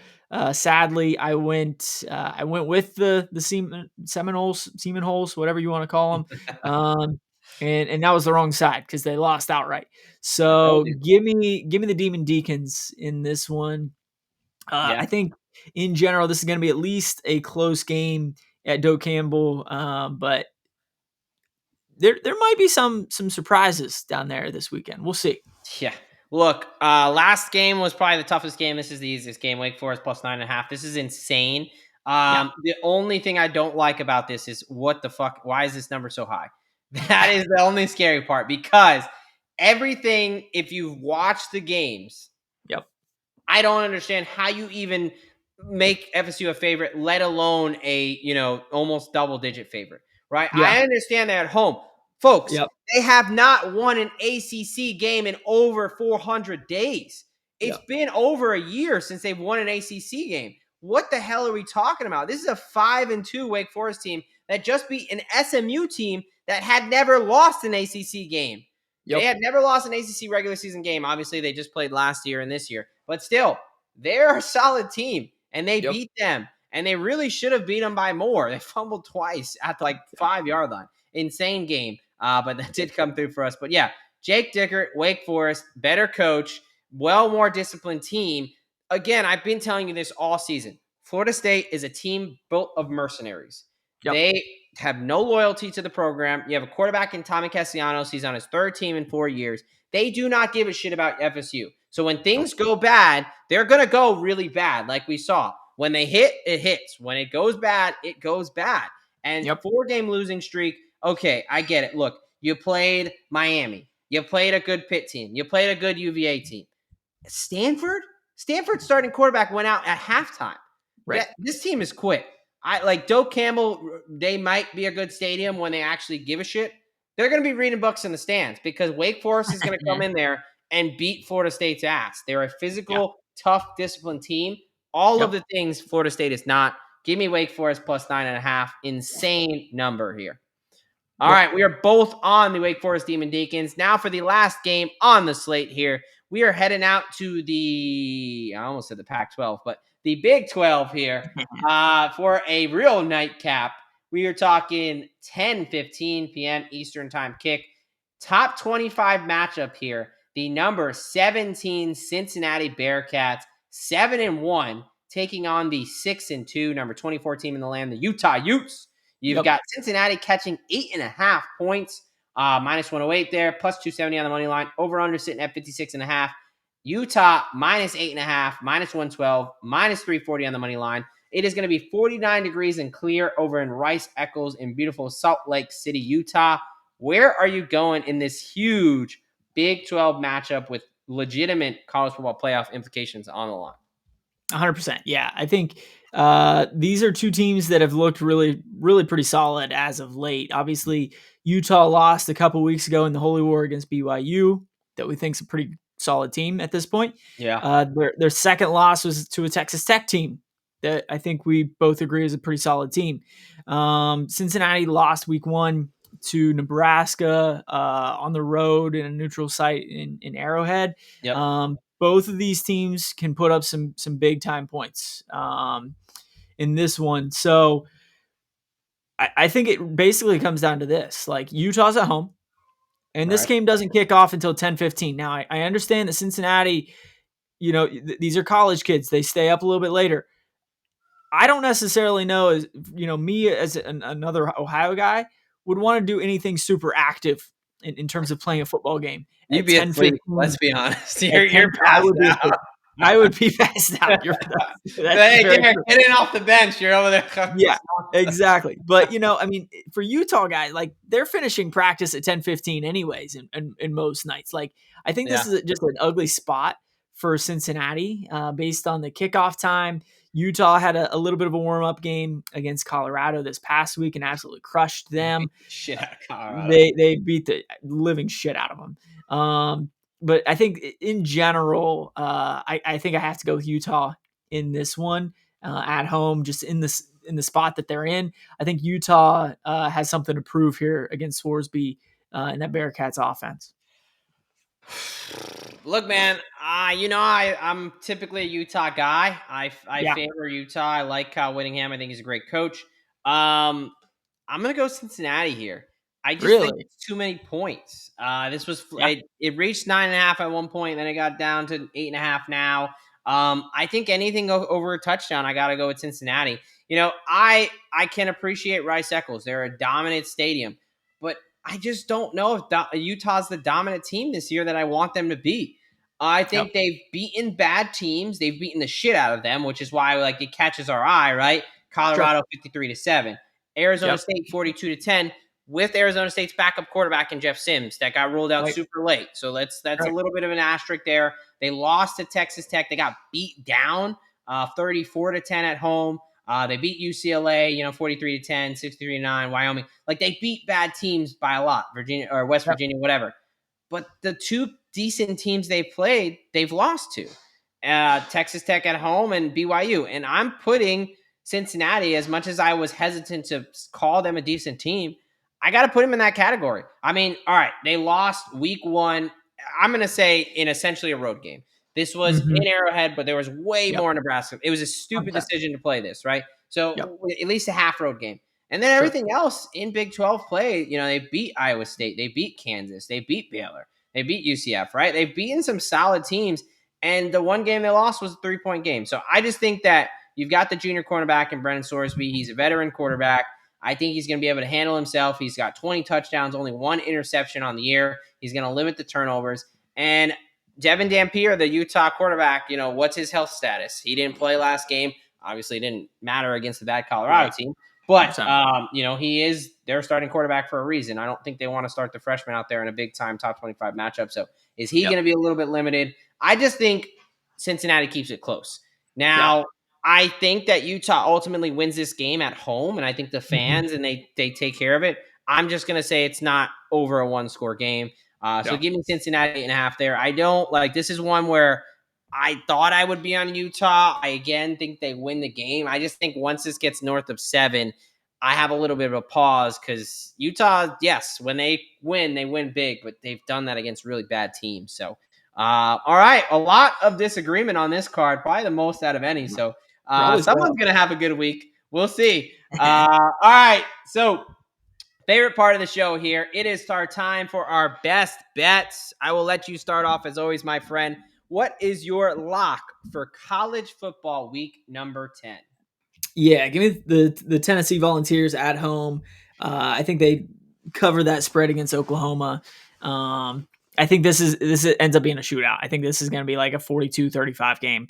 sadly, I went with the Seminoles, whatever you want to call them, and that was the wrong side because they lost outright. I told So you. give me the Demon Deacons in this one. Yeah. I think in general this is going to be at least a close game at Doak Campbell, but there might be some surprises down there this weekend. We'll see. Yeah. Look, last game was probably the toughest game. This is the easiest game. Wake Forest plus 9.5. This is insane. Yeah. The only thing I don't like about this is what the fuck? Why is this number so high? That is the only scary part because everything, if you've watched the games, Yep. I don't understand how you even make FSU a favorite, let alone a, almost double digit favorite, right? Yeah. I understand that at home. Folks, Yep. they have not won an ACC game in over 400 days. It's Yep. been over a year since they've won an ACC game. What the hell are we talking about? This is a 5-2 Wake Forest team that just beat an SMU team that had never lost an ACC game. They Yep. had never lost an ACC regular season game. Obviously, they just played last year and this year. But still, they're a solid team, and they Yep. beat them. And they really should have beat them by more. They fumbled twice at the 5-yard line. Insane game, but that did come through for us. But yeah, Jake Dickert, Wake Forest, better coach, well more disciplined team. Again, I've been telling you this all season. Florida State is a team built of mercenaries. Yep. They have no loyalty to the program. You have a quarterback in Tommy Castellanos. He's on his third team in 4 years. They do not give a shit about FSU. So when things go bad, they're going to go really bad, like we saw. When they hit, it hits. When it goes bad, it goes bad. And Yep. 4-game losing streak, okay, I get it. Look, you played Miami. You played a good Pitt team. You played a good UVA team. Stanford's starting quarterback went out at halftime. Right. This team is quick. I like Doak Campbell. They might be a good stadium when they actually give a shit. They're going to be reading books in the stands because Wake Forest is going to come in there and beat Florida State's ass. They're a Yeah. physical, tough, disciplined team. All of Yep. the things Florida State is not. Give me Wake Forest plus 9.5. Insane number here. All Yep. right, we are both on the Wake Forest Demon Deacons. Now for the last game on the slate here, we are heading out to I almost said the Pac-12, but the Big 12 here for a real nightcap. We are talking 10:15 p.m. Eastern time kick. Top 25 matchup here. The number 17 Cincinnati Bearcats, 7-1, taking on the 6-2 number 24 team in the land, the Utah Utes. You've Yep. got Cincinnati catching 8.5 points, minus 108 there, plus 270 on the money line. Over under sitting at 56.5. Utah minus 8.5, minus 112, minus 340 on the money line. It is going to be 49 degrees and clear over in Rice Eccles in beautiful Salt Lake City, Utah. Where are you going in this huge Big 12 matchup with legitimate college football playoff implications on the line? 100%. Yeah, I think these are two teams that have looked really, really pretty solid as of late. Obviously, Utah lost a couple weeks ago in the Holy War against BYU, that we think is a pretty solid team at this point. Yeah. Their second loss was to a Texas Tech team that I think we both agree is a pretty solid team. Cincinnati lost week 1 to Nebraska on the road in a neutral site in Arrowhead. Yep. Both of these teams can put up some big time points in this one. So I think it basically comes down to this: like Utah's at home, and this Right. game doesn't kick off until 10:15. Now I understand that Cincinnati, these are college kids; they stay up a little bit later. I don't necessarily know, as me as another Ohio guy would want to do anything super active in terms of playing a football game You'd at be 10:15. asleep. Let's be honest. At You're 10, I passed would be out. I would be passed out. That's Hey, very Derek, true. get in off the bench. You're over there. Yeah, exactly. But I mean, for Utah guys, like they're finishing practice at 10:15 anyways, in most nights. Like I think this Yeah. is just an ugly spot for Cincinnati, based on the kickoff time. Utah had a little bit of a warm-up game against Colorado this past week and absolutely crushed them. Shit out of Colorado. They beat the living shit out of them. But I think in general, I think I have to go with Utah in this one at home, just in the spot that they're in. I think Utah has something to prove here against Swarsby and that Bearcats offense. Look, man, I'm typically a Utah guy. I Yeah, favor Utah. I like Kyle Whittingham. I think he's a great coach. Um, I'm gonna go Cincinnati here. I just think really. it's too many points. This was Yeah. it reached 9.5 at one point, then it got down to 8.5 now. I think anything over a touchdown, I got to go with Cincinnati. I can appreciate Rice Eccles. They're a dominant stadium, but I just don't know if Utah's the dominant team this year that I want them to be. I Yep. think they've beaten bad teams. They've beaten the shit out of them, which is why it catches our eye, right? Sure. Colorado 53-7, Arizona Yep. State 42-10, with Arizona State's backup quarterback in Jeff Sims that got ruled out Right. super late. So that's a Right. little bit of an asterisk there. They lost to Texas Tech. They got beat down 34-10 at home. They beat UCLA, 43-10, 63-9, Wyoming. They beat bad teams by a lot, Virginia or West Yep. Virginia, whatever. But the two decent teams they've played, they've lost to. Texas Tech at home and BYU. And I'm putting Cincinnati, as much as I was hesitant to call them a decent team, I got to put them in that category. I mean, all right, they lost week one. I'm going to say in essentially a road game. This was Mm-hmm. in Arrowhead, but there was way Yep. more Nebraska. It was a stupid 100%. decision to play this, right? Yep. So at least a half road game. And then Sure. everything else in Big 12 play, they beat Iowa State, they beat Kansas, they beat Baylor, they beat UCF, right? They've beaten some solid teams. And the one game they lost was a 3-point game. So I just think that you've got the junior cornerback in Brennan Sorsby. He's a veteran quarterback. I think he's going to be able to handle himself. He's got 20 touchdowns, only one interception on the year. He's going to limit the turnovers. And Devin Dampier, the Utah quarterback, what's his health status? He didn't play last game. Obviously, it didn't matter against the bad Colorado Right. team. But, 100%. he is their starting quarterback for a reason. I don't think they want to start the freshman out there in a big-time top 25 matchup. So is he going to be a little bit limited? I just think Cincinnati keeps it close. Yeah. Now, I think that Utah ultimately wins this game at home, and I think the Mm-hmm. fans and they take care of it. I'm just going to say it's not over a one-score game. So Yeah. give me Cincinnati 8.5 there. I don't this is one where I thought I would be on Utah. I again think they win the game. I just think once this gets north of 7, I have a little bit of a pause because Utah, yes, when they win big, but they've done that against really bad teams. So, all right, a lot of disagreement on this card, probably the most out of any. So, Probably someone's so. gonna have a good week. We'll see. All right, so favorite part of the show here. It is our time for our best bets. I will let you start off as always, my friend. What is your lock for college football week number 10? Yeah, give me the Tennessee Volunteers at home. I think they cover that spread against Oklahoma. I think this ends up being a shootout. I think this is going to be like a 42-35 game.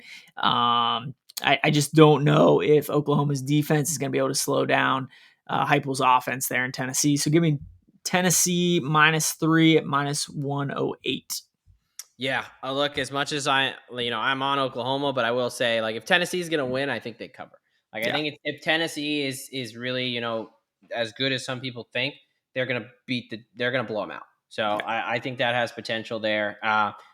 I just don't know if Oklahoma's defense is going to be able to slow down Heupel's offense there in Tennessee. So give me Tennessee -3 at -108. Yeah, look, as much as I'm on Oklahoma, but I will say, if Tennessee's going to win, I think they cover. I Yeah. think if Tennessee is really, as good as some people think, they're going to they're going to blow them out. So I think that has potential there.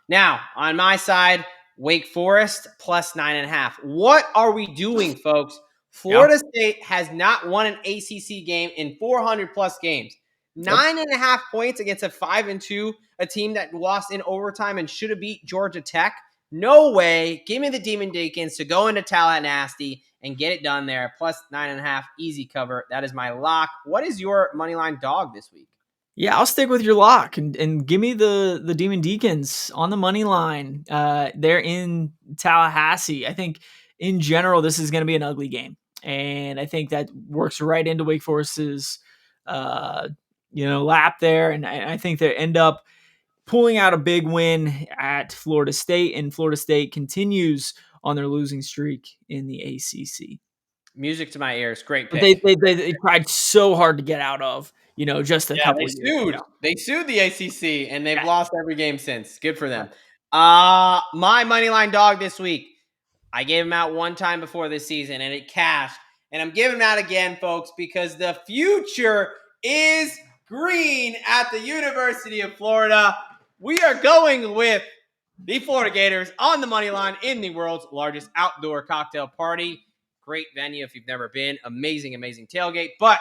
Now, on my side, Wake Forest plus 9.5. What are we doing, folks? Yeah. Florida State has not won an ACC game in 400 plus games. Yep. 9.5 points against a 5-2, a team that lost in overtime and should have beat Georgia Tech. No way. Give me the Demon Deacons to go into Tallahassee and get it done there. Plus 9.5, easy cover. That is my lock. What is your moneyline dog this week? Yeah, I'll stick with your lock and give me the Demon Deacons on the money line. They're in Tallahassee. I think in general this is going to be an ugly game, and I think that works right into Wake Forest's lap there, and I think they end up pulling out a big win at Florida State, and Florida State continues on their losing streak in the ACC. Music to my ears. Great But pick. they tried so hard to get out of, just a Yeah, couple they of years sued. ago. They sued the ACC, and they've Yeah. lost every game since. Good for them. Right. My moneyline dog this week. I gave him out one time before this season, and it cashed. And I'm giving him out again, folks, because the future is green at the University of Florida. We are going with the Florida Gators on the money line in the world's largest outdoor cocktail party. Great venue if you've never been. Amazing, amazing tailgate. But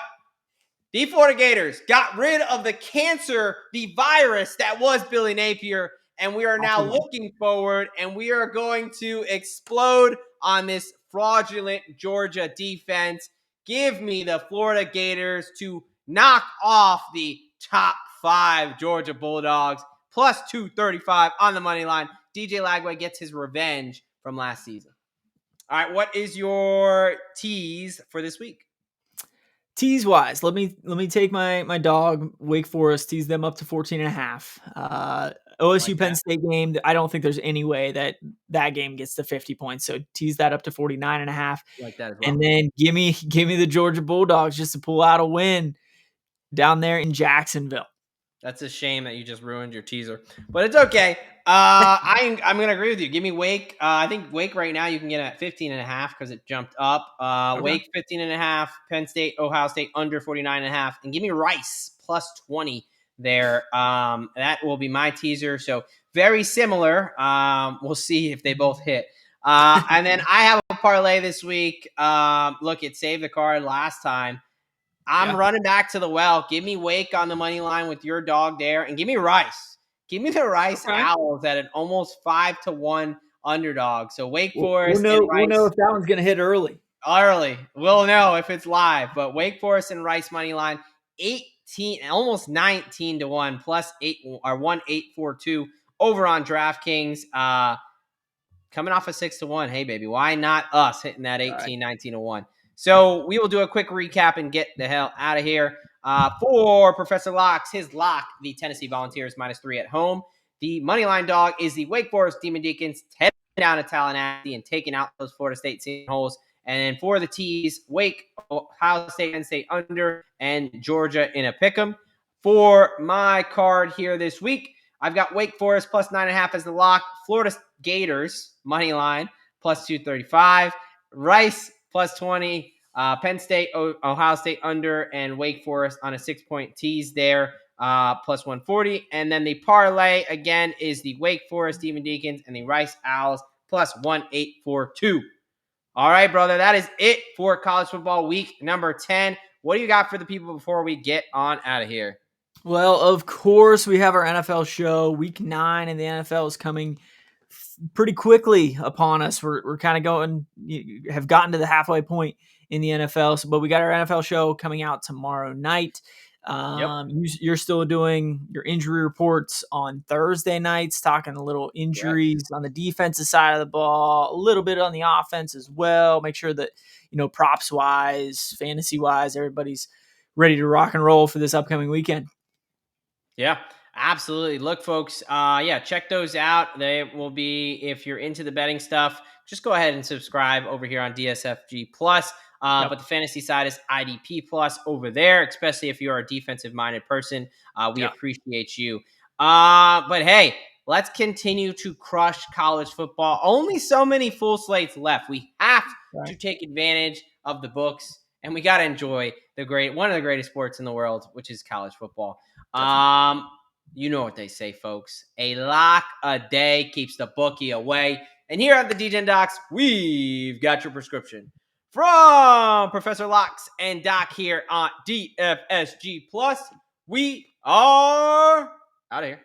the Florida Gators got rid of the cancer, the virus that was Billy Napier, and we are now looking forward, and we are going to explode on this fraudulent Georgia defense. Give me the Florida Gators to knock off the top 5 Georgia Bulldogs, plus 235 on the money line. DJ Lagway gets his revenge from last season. All right, what is your tease for this week? Tease wise, let me take my dog Wake Forest, tease them up to 14.5. OSU Penn State game, I don't think there's any way that game gets to 50 points. So tease that up to 49.5. Like that as well. And then give me the Georgia Bulldogs just to pull out a win down there in Jacksonville. That's a shame that you just ruined your teaser, but it's okay. I'm going to agree with you. Give me Wake. I think Wake right now you can get at 15.5 because it jumped up. Okay. Wake 15.5, Penn State, Ohio State under 49.5, and give me Rice plus 20 there. That will be my teaser. So very similar. We'll see if they both hit. And then I have a parlay this week. Look, it saved the card last time. I'm running back to the well. Give me Wake on the money line with your dog there, and give me Rice. Give me the Rice Owls at an almost 5-1 underdog. So Wake Forest. We'll know if that one's going to hit early. We'll know if it's live. But Wake Forest and Rice money line 18, almost 19-1 plus 8 or 1.842 over on DraftKings. Coming off a 6-1. Hey baby, why not us hitting that 18, 19-1? So we will do a quick recap and get the hell out of here. For Professor Locks, his lock, the Tennessee Volunteers -3 at home. The moneyline dog is the Wake Forest Demon Deacons, heading down to Tallahassee and taking out those Florida State Seton holes. And then for the tees, Wake, Ohio State, Penn State under, and Georgia in a pick'em. For my card here this week, I've got Wake Forest plus 9.5 as the lock. Florida Gators money line plus 235. Rice plus 20. Penn State, Ohio State under, and Wake Forest on a 6-point tease there, plus 140. And then the parlay again is the Wake Forest Demon Deacons and the Rice Owls plus 1.842. All right, brother, that is it for college football week number 10. What do you got for the people before we get on out of here? Well, of course, we have our NFL show. Week 9 in the NFL is coming pretty quickly upon us. We're kind of have gotten to the halfway point in the NFL. But we got our NFL show coming out tomorrow night. You're still doing your injury reports on Thursday nights, talking a little injuries on the defensive side of the ball, a little bit on the offense as well. Make sure that, props wise, fantasy wise, everybody's ready to rock and roll for this upcoming weekend. Yeah, absolutely. Look, folks, check those out. They will be, if you're into the betting stuff, just go ahead and subscribe over here on DSFG Plus. But the fantasy side is IDP Plus over there, especially if you're a defensive-minded person. We appreciate you. But hey, let's continue to crush college football. Only so many full slates left. We have to take advantage of the books, and we got to enjoy one of the greatest sports in the world, which is college football. You know what they say, folks. A lock a day keeps the bookie away. And here at the DGen Docs, we've got your prescription. From Professor Locks and Doc here on DFSG Plus, we are out of here.